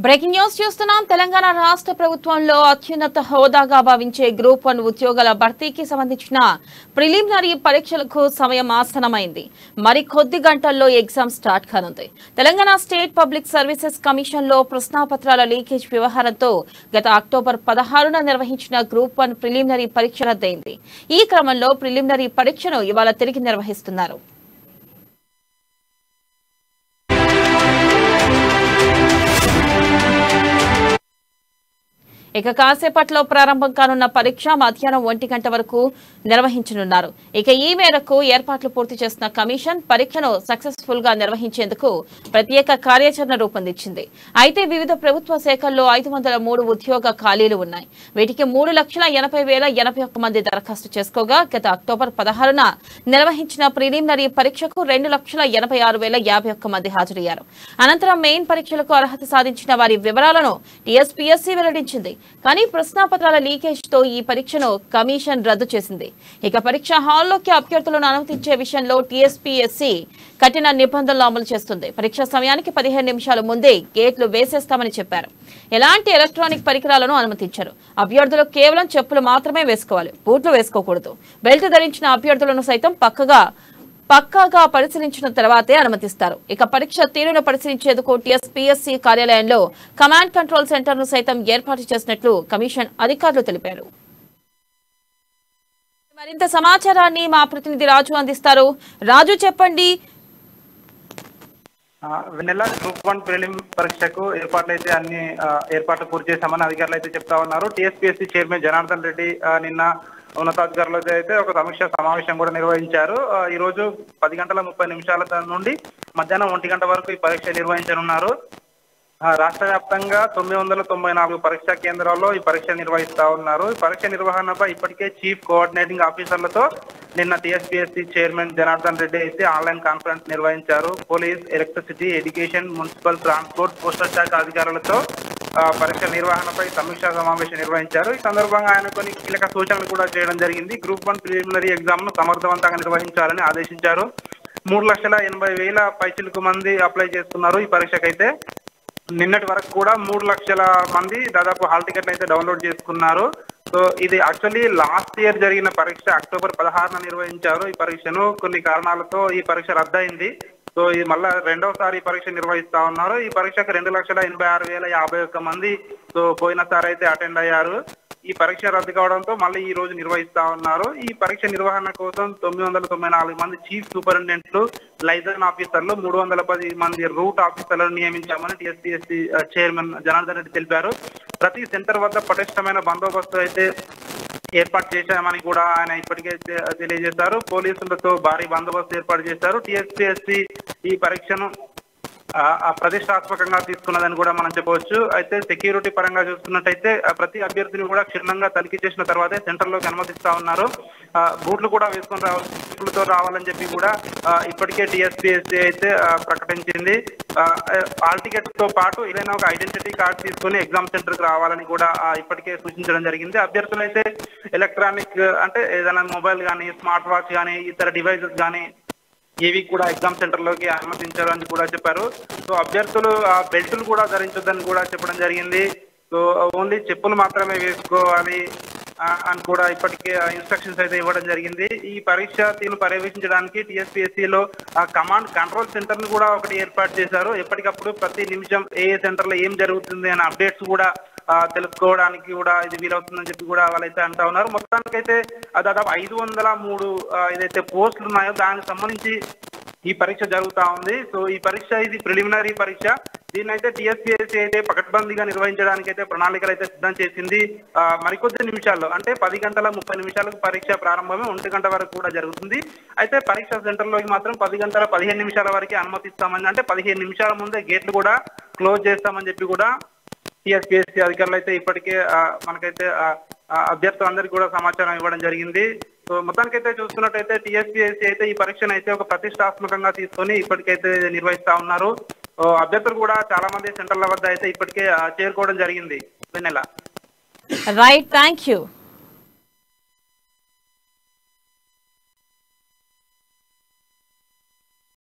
Breaking news చూస్తున్నాం. తెలంగాణ రాష్ట్ర ప్రభుత్వంలో అత్యున్నత హోదాగా భావించే గ్రూప్ 1 ఉద్యోగాల భర్తీకి సంబంధించిన ప్రిలిమినరీ పరీక్షలకు సమయం ఆసన్నమైంది. మరి కొద్ది గంటల్లో ఎగ్జామ్ స్టార్ట్ కానుంది. Telangana state public services commission లో ప్రశ్నాపత్రాల లీకేజ్ వ్యవహారంతో గత అక్టోబర్ 16న నిర్వహించిన గ్రూప్ 1 ప్రిలిమినరీ పరీక్ష రద్దయింది. ఈ క్రమంలో ప్రిలిమినరీ పరీక్షను ఇవాళ తిరిగి నిర్వహిస్తున్నారు. ఇక కాసేపట్లో ప్రారంభం కానున్న పరీక్ష మధ్యాహ్నం 1 గంట వరకు నిర్వహించనున్నారు. ఇక ఈ మేరకు ఏర్పాట్లు పూర్తి చేసిన కమిషన్ పరీక్షను సక్సెస్ఫుల్ గా నిర్వహించేందుకు ప్రత్యేక కార్యాచరణ రూపొందించింది. అయితే వివిధ ప్రభుత్వ శాఖల్లో 503 ఉద్యోగ ఖాళీలు ఉన్నాయి. వీటికి 3,80,081 మంది దరఖాస్తు చేసుకోగా గత అక్టోబర్ 16న నిర్వహించిన ప్రిలిమినరీ పరీక్షకు 2,86,051 మంది హాజరయ్యారు. అనంతరం మెయిన్ పరీక్షలకు అర్హత సాధించిన వారి వివరాలను టీఎస్పీఎస్సీ వెల్లడించింది. కానీ ప్రశ్నాపత్రాల లీకేజ్ తో ఈ పరీక్షను కమిషన్ రద్దు చేసింది. ఇక పరీక్ష హాల్లోకి అభ్యర్థులను అనుమతించే విషయంలో టీఎస్పీఎస్సీ కఠిన నిబంధనలు అమలు చేస్తుంది. పరీక్ష సమయానికి 15 నిమిషాల ముందే గేట్లు వేసేస్తామని చెప్పారు. ఎలాంటి ఎలక్ట్రానిక్ పరికరాలను అనుమతించారు. అభ్యర్థులు కేవలం చెప్పులు మాత్రమే వేసుకోవాలి, బూట్లు వేసుకోకూడదు. బెల్ట్ ధరించిన అభ్యర్థులను సైతం పక్కాగా పరిశీలించిన తర్వాతే అనుమతిస్తారు. ఇక పరీక్ష తీరును పరిశీలించేందుకు టీఎస్పీఎస్సీ కార్యాలయంలో కమాండ్ కంట్రోల్ సెంటర్ ను సైతం ఏర్పాటు చేసినట్లు కమిషన్ అధికారులు తెలిపారు. మరింత సమాచారాన్ని మా ప్రతినిధి రాజు అందిస్తారు. రాజు, చెప్పండి. గ్రూప్ 1 ప్రిలిమ్ పరీక్షకు ఏర్పాట్లయితే అన్ని ఏర్పాట్లు పూర్తి చేశామని అధికారులు అయితే చెప్తా ఉన్నారు. టీఎస్పీఎస్సీ చైర్మన్ జనార్దన్ రెడ్డి నిన్న ఉన్నతాధికారులతో అయితే ఒక సమీక్ష సమావేశం కూడా నిర్వహించారు. ఈ రోజు 10:30 నుండి మధ్యాహ్నం 1 గంట వరకు ఈ పరీక్ష నిర్వహించనున్నారు. రాష్ట్ర వ్యాప్తంగా 994 పరీక్షా కేంద్రాల్లో ఈ పరీక్ష నిర్వహిస్తా ఉన్నారు. ఈ పరీక్ష నిర్వహణపై ఇప్పటికే చీఫ్ కోఆర్డినేటింగ్ ఆఫీసర్లతో నిన్న టీఎస్పీఎస్సీ చైర్మన్ జనార్దన్ రెడ్డి అయితే ఆన్లైన్ కాన్ఫరెన్స్ నిర్వహించారు. Police, electricity, education, municipal, transport, postal శాఖ అధికారులతో పరీక్ష నిర్వహణపై సమీక్షా సమావేశం నిర్వహించారు. ఈ సందర్భంగా ఆయన కొన్ని కీలక సూచనలు కూడా చేయడం జరిగింది. గ్రూప్ 1 ప్రిలిమినరీ ఎగ్జామ్ ను సమర్థవంతంగా నిర్వహించాలని ఆదేశించారు. 3,80,000 పైచిలకు మంది అప్లై చేసుకున్నారు ఈ పరీక్షకైతే. నిన్నటి వరకు కూడా 3 లక్షల మంది దాదాపు హాల్ టికెట్లు అయితే డౌన్లోడ్ చేసుకున్నారు. సో ఇది యాక్చువల్లీ లాస్ట్ ఇయర్ జరిగిన పరీక్ష అక్టోబర్ 16న నిర్వహించారు. ఈ పరీక్షను కొన్ని కారణాలతో ఈ పరీక్ష రద్దయింది. సో ఇది మళ్ళా రెండవసారి పరీక్ష నిర్వహిస్తా ఉన్నారు. ఈ పరీక్షకు 2,86,051 మంది సో పోయినసారి అయితే అటెండ్ అయ్యారు. ఈ పరీక్ష రద్దు కావడంతో మళ్ళీ ఈ రోజు నిర్వహిస్తా ఉన్నారు. ఈ పరీక్ష నిర్వహణ కోసం 994 మంది చీఫ్ సూపరింటెండెంట్లు, లైజన్ ఆఫీసర్లు, 310 మంది రూట్ ఆఫీసర్లను నియమించామని టీఎస్పీఎస్సీ చైర్మన్ జనార్దన్ రెడ్డి తెలిపారు. ప్రతి సెంటర్ వద్ద పటిష్టమైన బందోబస్తు అయితే ఏర్పాటు చేశామని కూడా ఆయన ఇప్పటికే తెలియజేశారు. పోలీసులతో భారీ బందోబస్తు ఏర్పాటు చేశారు. టీఎస్పీఎస్సీ ఈ పరీక్షను ప్రతిష్టాత్మకంగా తీసుకున్నదని కూడా మనం చెప్పవచ్చు. అయితే సెక్యూరిటీ పరంగా చూసుకున్నట్టయితే ప్రతి అభ్యర్థిని కూడా క్షుణ్ణంగా తనిఖీ చేసిన తర్వాతే సెంటర్లోకి అనుమతిస్తా ఉన్నారు. బూట్లు కూడా వేసుకొని రావాలని చెప్పి కూడా ఇప్పటికే టీఎస్పీఎస్సీ అయితే ప్రకటించింది. హాల్ టికెట్ తో పాటు ఏదైనా ఒక ఐడెంటిటీ కార్డు తీసుకుని ఎగ్జామ్ సెంటర్ కి రావాలని కూడా ఇప్పటికే సూచించడం జరిగింది. అభ్యర్థులు అయితే ఎలక్ట్రానిక్ అంటే ఏదైనా మొబైల్ కానీ, స్మార్ట్ వాచ్ కానీ, ఇతర డివైజెస్ కానీ ఏవి కూడా ఎగ్జామ్ సెంటర్ లోకి అనుమతించాలని కూడా చెప్పారు. సో అభ్యర్థులు బెల్టులు కూడా ధరించొద్దని కూడా చెప్పడం జరిగింది. సో ఓన్లీ చెప్పులు మాత్రమే వేసుకోవాలి అని కూడా ఇప్పటికే ఇన్స్ట్రక్షన్స్ అయితే ఇవ్వడం జరిగింది. ఈ పరీక్ష తీరును పర్యవేక్షించడానికి టీఎస్పీఎస్సీలో కమాండ్ కంట్రోల్ సెంటర్ ను కూడా ఒకటి ఏర్పాటు చేశారు. ఎప్పటికప్పుడు ప్రతి నిమిషం ఏ సెంటర్ లో ఏం జరుగుతుంది అనే అప్డేట్స్ కూడా తెలుసుకోవడానికి కూడా ఇది వీలవుతుందని చెప్పి కూడా వాళ్ళైతే అంటా ఉన్నారు. మొత్తానికైతే దాదాపు 503 ఏదైతే పోస్టులు ఉన్నాయో దానికి సంబంధించి ఈ పరీక్ష జరుగుతా ఉంది. సో ఈ పరీక్ష ఇది ప్రిలిమినరీ పరీక్ష. దీన్నైతే టీఎస్పీఎస్సీ అయితే పకడ్బందీగా నిర్వహించడానికి అయితే ప్రణాళికలు అయితే సిద్ధం చేసింది. మరికొద్ది నిమిషాల్లో అంటే 10:30 పరీక్ష ప్రారంభమే 1 గంట వరకు కూడా జరుగుతుంది. అయితే పరీక్ష సెంటర్లోకి మాత్రం 10:15 వరకే అనుమతిస్తామని, అంటే 15 నిమిషాల ముందే గేట్లు కూడా క్లోజ్ చేస్తామని చెప్పి కూడా టీఎస్పీఎస్సీ అధికారులు అయితే ఇప్పటికే మనకైతే అభ్యర్థులందరికీ కూడా సమాచారం ఇవ్వడం జరిగింది. సో మొత్తానికైతే చూసుకున్నట్టయితే టీఎస్పీఎస్సీ అయితే ఈ పరీక్షను అయితే ఒక ప్రతిష్టాత్మకంగా తీసుకొని ఇప్పటికైతే నిర్వహిస్తా ఉన్నారు. అభ్యర్థులు కూడా చాలా మంది సెంటర్ల వద్ద అయితే ఇప్పటికే చేరుకోవడం జరిగింది. Right, thank you.